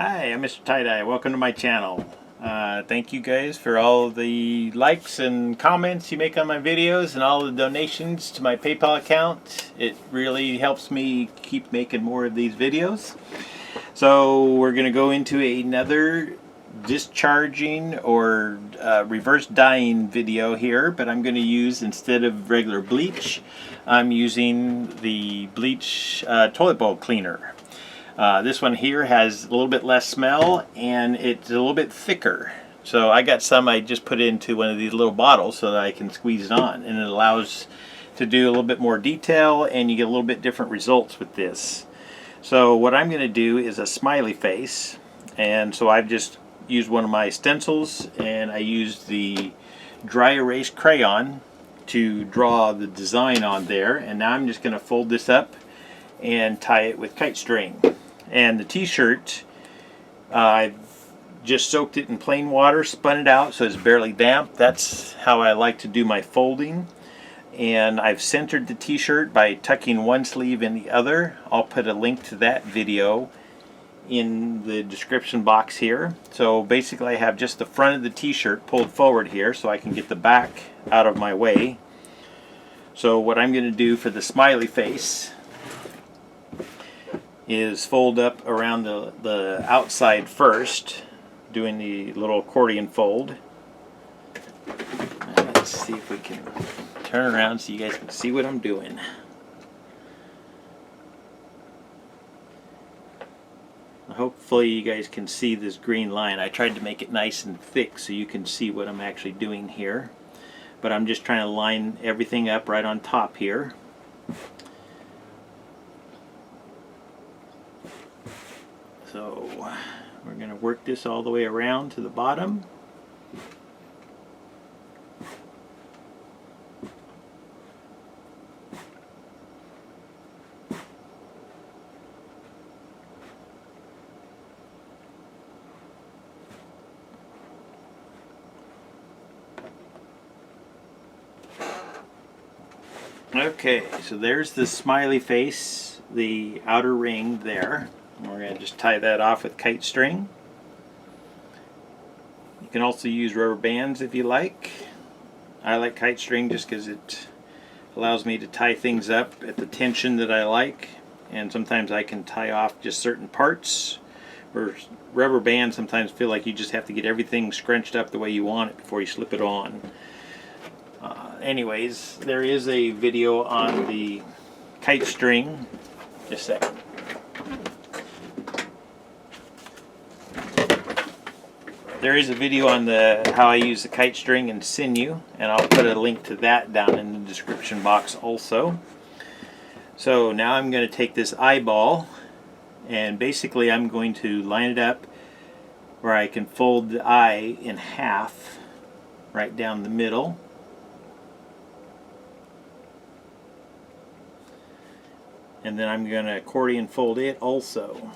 Hi, I'm MrTieDye. Welcome to my channel. Thank you guys for all the likes and comments you make on my videos and all the donations to my PayPal account. It really helps me keep making more of these videos. So we're going to go into another discharging or reverse dyeing video here, but I'm going to use, instead of regular bleach, I'm using the bleach toilet bowl cleaner. This one here has a little bit less smell and it's a little bit thicker. So I got some I just put into one of these little bottles so that I can squeeze it on, and it allows to do a little bit more detail and you get a little bit different results with this. So what I'm going to do is a smiley face, and so I've just used one of my stencils and I used the dry erase crayon to draw the design on there, and now I'm just going to fold this up and tie it with kite string. And the t-shirt, I've just soaked it in plain water, spun it out so it's barely damp. That's how I like to do my folding. And I've centered the t-shirt by tucking one sleeve in the other. I'll put a link to that video in the description box here. So basically I have just the front of the t-shirt pulled forward here so I can get the back out of my way. So what I'm going to do for the smiley face is fold up around the outside first, doing the little accordion fold. Let's see if we can turn around so you guys can see what I'm doing. Hopefully you guys can see this green line. I tried to make it nice and thick so you can see what I'm actually doing here. But I'm just trying to line everything up right on top here. So we're going to work this all the way around to the bottom. Okay, so there's the smiley face, the outer ring there. We're going to just tie that off with kite string. You can also use rubber bands if you like. I like kite string just because it allows me to tie things up at the tension that I like, and sometimes I can tie off just certain parts. Where rubber bands sometimes feel like you just have to get everything scrunched up the way you want it before you slip it on. Anyways, there is a video on the kite string. Just a second. There is a video on how I use the kite string and sinew, and I'll put a link to that down in the description box also. So now I'm going to take this eyeball, and basically I'm going to line it up where I can fold the eye in half right down the middle. And then I'm going to accordion fold it also.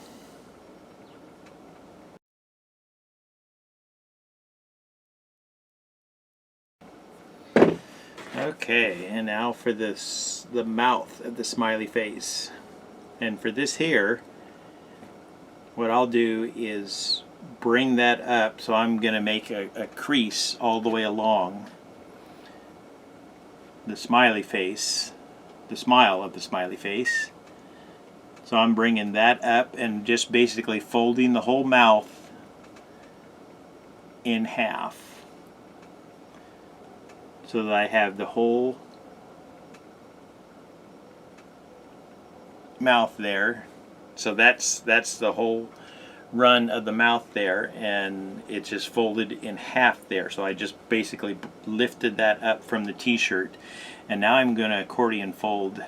Okay, and now for this, the mouth of the smiley face. And for this here, what I'll do is bring that up, so I'm going to make a crease all the way along the smiley face, the smile of the smiley face. So I'm bringing that up and just basically folding the whole mouth in half, so that I have the whole mouth there. So that's the whole run of the mouth there, and it's just folded in half there. So I just basically lifted that up from the t-shirt, and now I'm going to accordion fold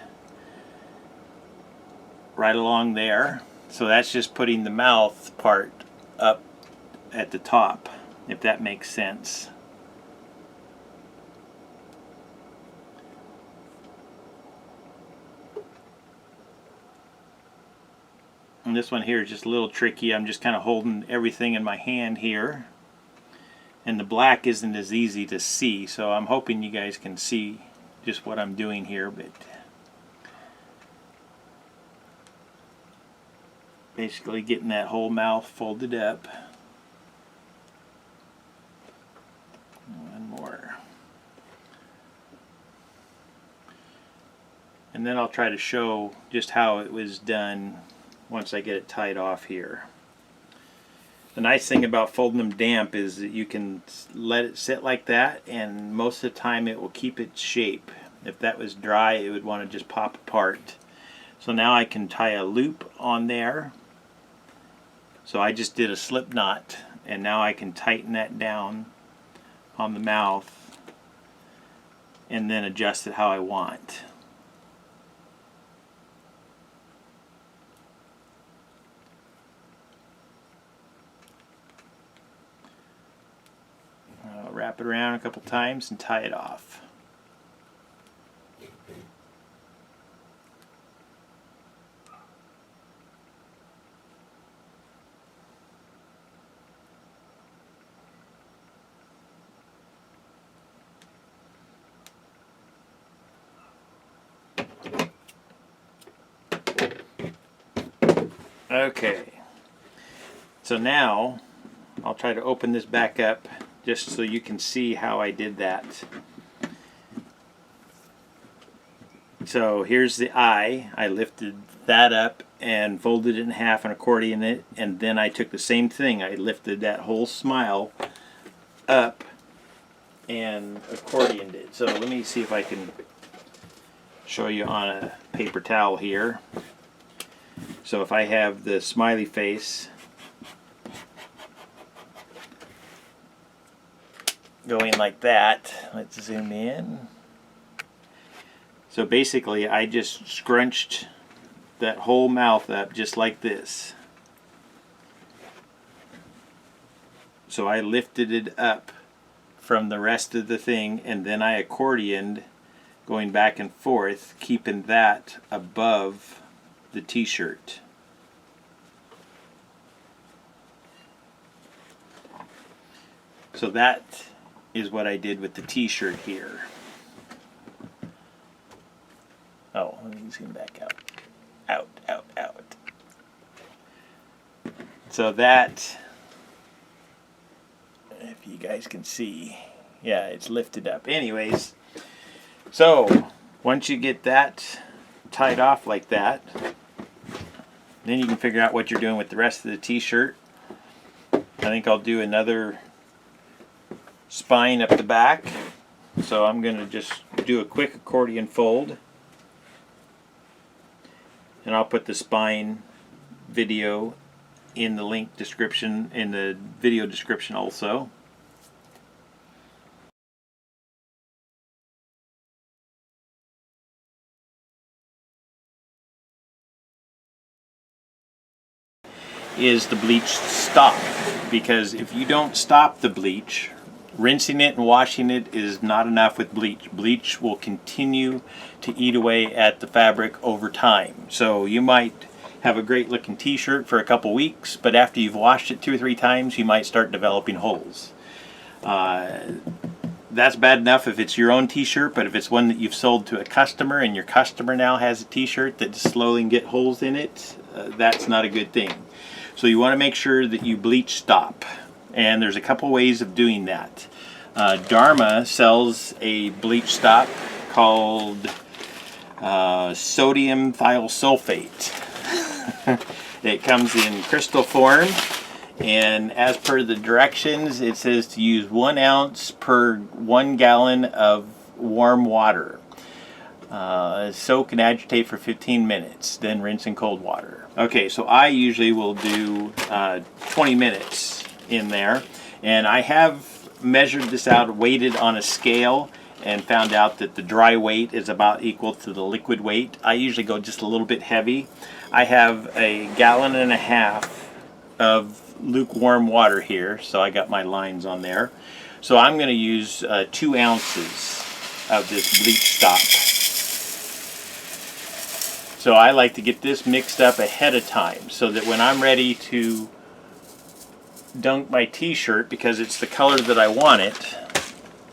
right along there. So that's just putting the mouth part up at the top, if that makes sense. And this one here is just a little tricky. I'm just kind of holding everything in my hand here, and the black isn't as easy to see, so I'm hoping you guys can see just what I'm doing here. But Basically getting that whole mouth folded up. One more. And then I'll try to show just how it was done once I get it tied off here. The nice thing about folding them damp is that you can let it sit like that, and most of the time it will keep its shape. If that was dry, it would want to just pop apart. So now I can tie a loop on there. So I just did a slip knot, and now I can tighten that down on the mouth and then adjust it how I want. I'll wrap it around a couple times and tie it off. Okay, so now I'll try to open this back up just so you can see how I did that. So here's the eye. I lifted that up and folded it in half and accordioned it, and then I took the same thing. I lifted that whole smile up and accordioned it. So let me see if I can show you on a paper towel here. So if I have the smiley face going like that, let's zoom in. So basically I just scrunched that whole mouth up just like this. So I lifted it up from the rest of the thing, and then I accordioned going back and forth, keeping that above the t-shirt. So that is what I did with the t-shirt here. Oh, let me zoom back out. Out, out, out. So that, if you guys can see, yeah, it's lifted up. Anyways, so once you get that tied off like that, then you can figure out what you're doing with the rest of the t-shirt. I think I'll do another spine up the back. So I'm going to just do a quick accordion fold. And I'll put the spine video in the link description, in the video description also. Is the bleach stop, because if you don't stop the bleach, rinsing it and washing it is not enough with bleach. Bleach will continue to eat away at the fabric over time. So you might have a great looking t-shirt for a couple weeks, but after you've washed it 2 or 3 times, you might start developing holes. That's bad enough if it's your own t-shirt, but if it's one that you've sold to a customer and your customer now has a t-shirt that just slowly get holes in it, that's not a good thing. So you want to make sure that you bleach stop. And there's a couple ways of doing that. Dharma sells a bleach stop called sodium thiosulfate. It comes in crystal form, and as per the directions, it says to use 1 ounce per 1 gallon of warm water. Soak and agitate for 15 minutes, then rinse in cold water. Okay, so I usually will do 20 minutes in there, and I have measured this out, weighted on a scale, and found out that the dry weight is about equal to the liquid weight. I usually go just a little bit heavy. I have a 1.5 gallons of lukewarm water here, so I got my lines on there. So I'm going to use 2 ounces of this bleach stop. So I like to get this mixed up ahead of time so that when I'm ready to dunk my t-shirt, because it's the color that I want it,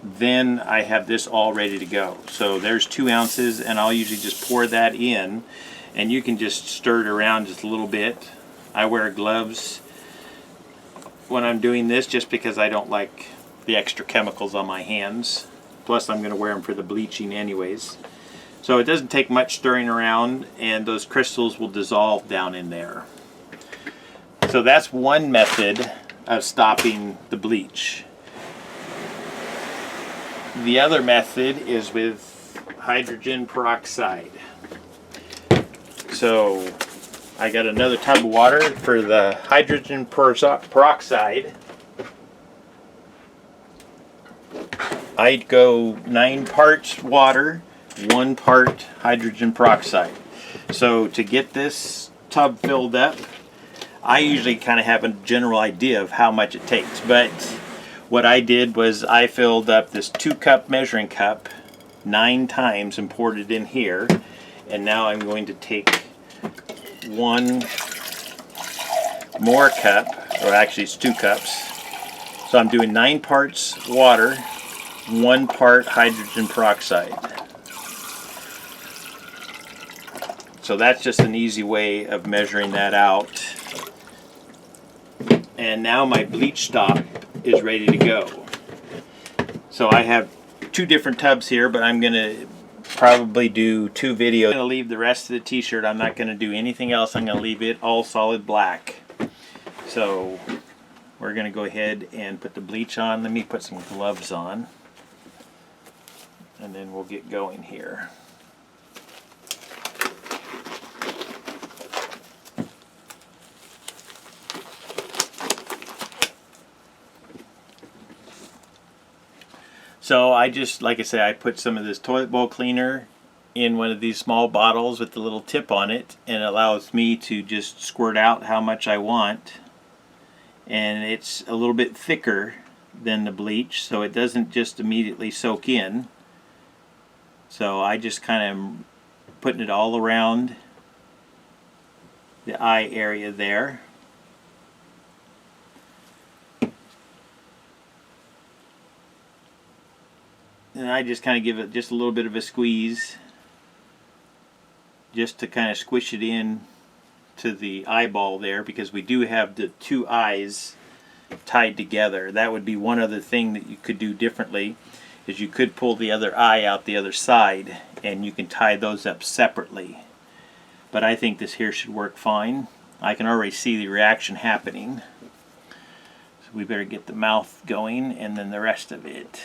then I have this all ready to go. So there's 2 ounces, and I'll usually just pour that in, and you can just stir it around just a little bit I wear gloves when I'm doing this just because I don't like the extra chemicals on my hands. Plus I'm going to wear them for the bleaching anyways. So it doesn't take much stirring around and those crystals will dissolve down in there. So that's one method of stopping the bleach. The other method is with hydrogen peroxide. So I got another tub of water for the hydrogen peroxide. I'd go 9 parts water, 1 part hydrogen peroxide. So to get this tub filled up, I usually kind of have a general idea of how much it takes, but what I did was I filled up this 2-cup measuring cup 9 times and poured it in here, and now I'm going to take 1 more cup, or actually it's 2 cups, so I'm doing 9 parts water, 1 part hydrogen peroxide. So that's just an easy way of measuring that out. And now my bleach stop is ready to go. So I have 2 different tubs here, but I'm going to probably do 2 videos. I'm going to leave the rest of the t-shirt. I'm not going to do anything else. I'm going to leave it all solid black. So we're going to go ahead and put the bleach on. Let me put some gloves on. And then we'll get going here. So I just, like I said, I put some of this toilet bowl cleaner in one of these small bottles with the little tip on it, and it allows me to just squirt out how much I want. And it's a little bit thicker than the bleach, so it doesn't just immediately soak in. So I just kind of putting it all around the eye area there. And I just kind of give it just a little bit of a squeeze just to kind of squish it in to the eyeball there, because we do have the 2 eyes tied together. That would be one other thing that you could do differently, is you could pull the other eye out the other side and you can tie those up separately. But I think this here should work fine. I can already see the reaction happening. So we better get the mouth going and then the rest of it.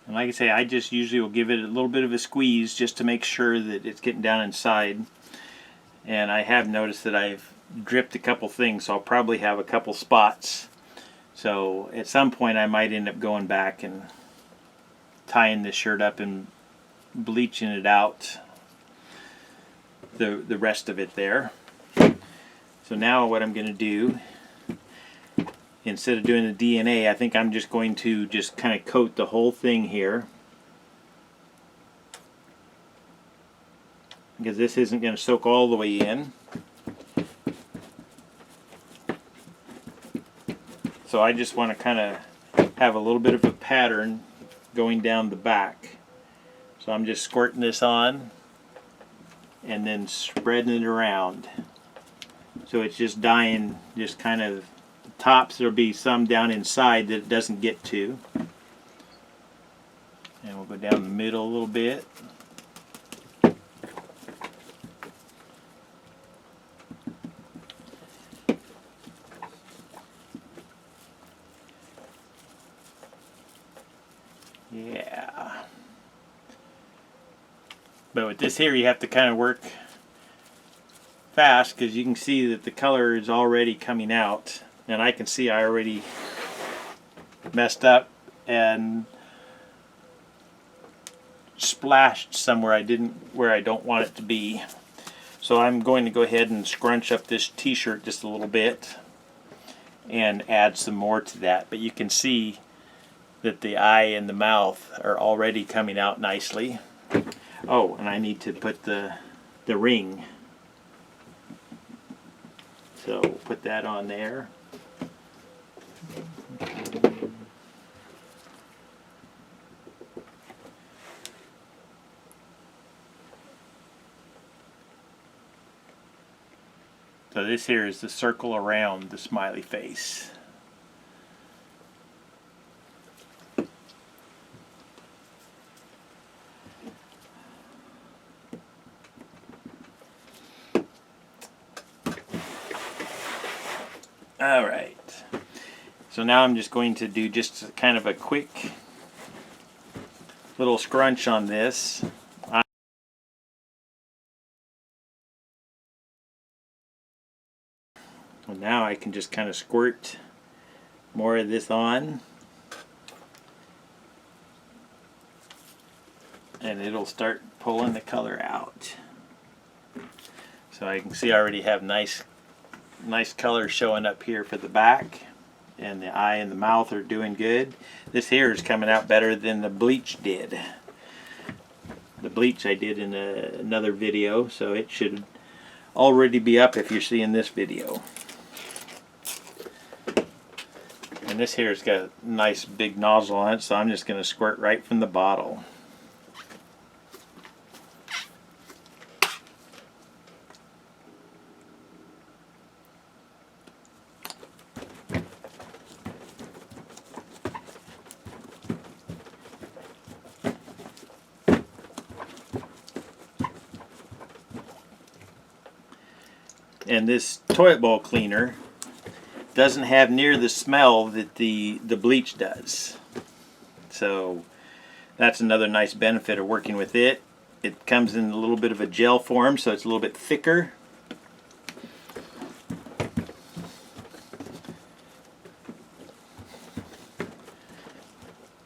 And like I say, I just usually will give it a little bit of a squeeze just to make sure that it's getting down inside. And I have noticed that I've dripped a couple things, so I'll probably have a couple spots. So at some point I might end up going back and tying this shirt up and bleaching it out, the rest of it there. So now what I'm going to do, instead of doing the DNA, I think I'm just going to just kind of coat the whole thing here, because this isn't going to soak all the way in. So I just want to kind of have a little bit of a pattern going down the back. So I'm just squirting this on and then spreading it around. So it's just dyeing just kind of tops. There'll be some down inside that it doesn't get to. And we'll go down the middle a little bit. Yeah. But with this here, you have to kind of work fast, because you can see that the color is already coming out and I can see I already messed up and splashed somewhere where I don't want it to be. So I'm going to go ahead and scrunch up this t-shirt just a little bit and add some more to that. But you can see that the eye and the mouth are already coming out nicely. Oh, and I need to put the ring. So put that on there. So this here is the circle around the smiley face. Alright, so now I'm just going to do just kind of a quick little scrunch on this. And now I can just kind of squirt more of this on, and it'll start pulling the color out. So I can see I already have nice color showing up here for the back, and the eye and the mouth are doing good. This here is coming out better than the bleach did. The bleach I did in another video, so it should already be up if you're seeing this video. And this here's got a nice big nozzle on it, so I'm just going to squirt right from the bottle. And this toilet bowl cleaner doesn't have near the smell that the bleach does. So that's another nice benefit of working with it. It comes in a little bit of a gel form, so it's a little bit thicker.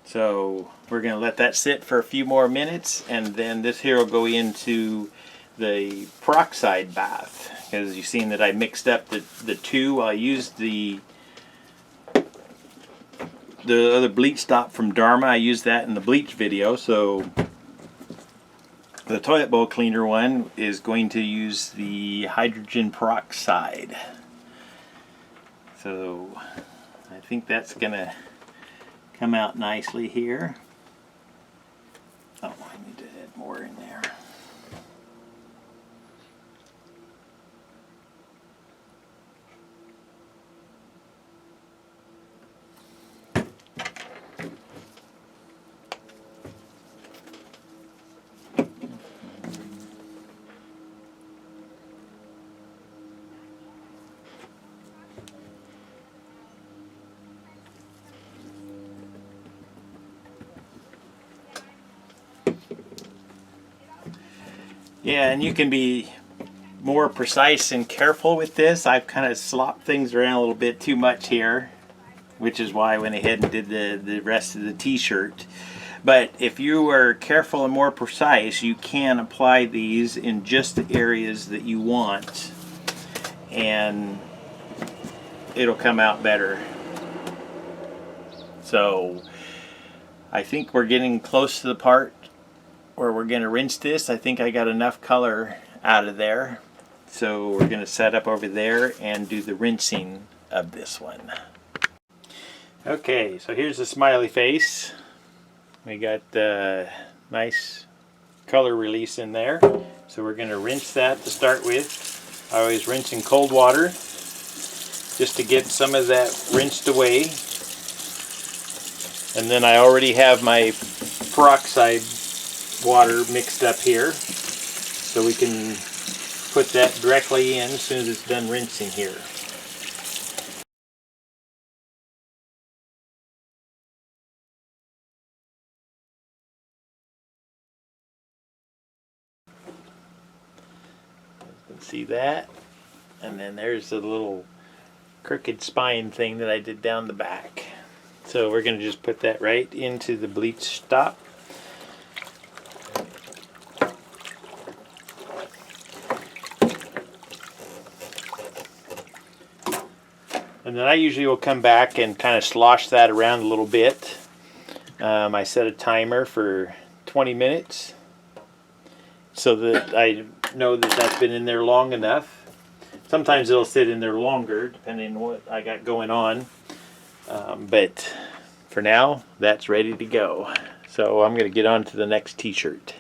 So we're going to let that sit for a few more minutes, and then this here will go into the Peroxide Bath. Because you've seen that I mixed up the two. I used the other bleach stop from Dharma. I used that in the bleach video. So the toilet bowl cleaner one is going to use the hydrogen peroxide. So I think that's going to come out nicely here. Oh, I need to add more in there. Yeah, and you can be more precise and careful with this. I've kind of slopped things around a little bit too much here, which is why I went ahead and did the rest of the t-shirt. But if you are careful and more precise, you can apply these in just the areas that you want, and it'll come out better. So I think we're getting close to the part where we're going to rinse this. I think I got enough color out of there. So we're going to set up over there and do the rinsing of this one. Okay, so here's the smiley face. We got the nice color release in there. So we're going to rinse that to start with. I always rinse in cold water just to get some of that rinsed away. And then I already have my peroxide water mixed up here, so we can put that directly in as soon as it's done rinsing here. You can see that, and then there's the little crooked spine thing that I did down the back. So we're going to just put that right into the bleach stop. And then I usually will come back and kind of slosh that around a little bit. I set a timer for 20 minutes so that I know that that's been in there long enough. Sometimes it'll sit in there longer depending on what I got going on. But for now, that's ready to go. So I'm going to get on to the next t-shirt.